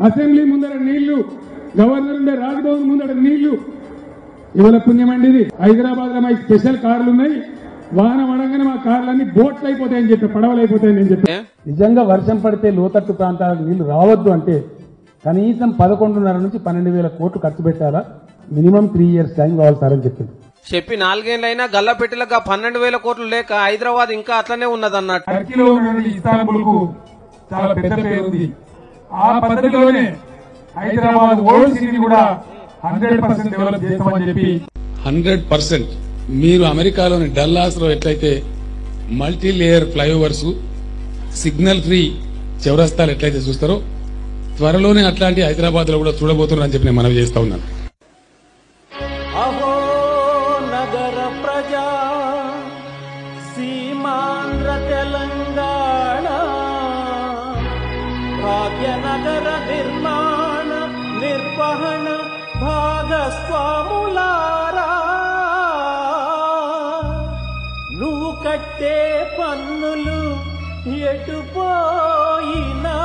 Assembly ముందర నీళ్లు, governor ఉండే రాజ్భవన్ ముందర నీళ్లు. ఇవాళ పుణ్యమండి ఇది. హైదరాబాద్ లో మా స్పెషల్ కార్లు ఉన్నాయి, వాన పడంగానే మా కార్లన్నీ బోట్లు అయిపోతాయని చెప్పి, పడవలు అయిపోతాయని నేను చెప్పి. నిజంగా వర్షం పడితే లోతట్టు ప్రాంతాలకు నీళ్లు రావద్దు అంటే కనీసం 11.5 నుంచి 12,000 కోట్లు ఖర్చు పెట్టాలా, మినిమం 3 years టైం కావాలి సార్ అని చెప్పింది. చెప్పి 4 ఏళ్లైనా గల్లపెట్టెలుగా 12,000 కోట్లు లేక హైదరాబాద్ ఇంకా అట్లనే ఉన్నదన్నట్టు. టర్కీలో ఉన్న ఇస్తాంబుల్ కు చాలా పెద్ద పేరు ఉంది. ఆ పద్ధతిలోనే హైదరాబాద్ ఓల్డ్ సిటీ కూడా 100% డెవలప్ చేస్తామని చెప్పి 100% మీరు అమెరికాలోని డల్లాస్ లో ఎట్లయితే multi layer flyovers, signal free చౌరస్తాలు ఎట్లయితే చూస్తారో త్వరలోనే అట్లాంటి హైదరాబాద్ లో కూడా చూడబోతున్నారు అని చెప్పి నేను మనవి చేస్తా ఉన్నాను. అహో నగర ప్రజా సీమాంధ్ర తెలంగాణ భాగ్యనగర నిర్మాణ నిర్వహణ భాగస్వాములారా, నువ్వు కట్టే పన్నులు ఎటుపోయినా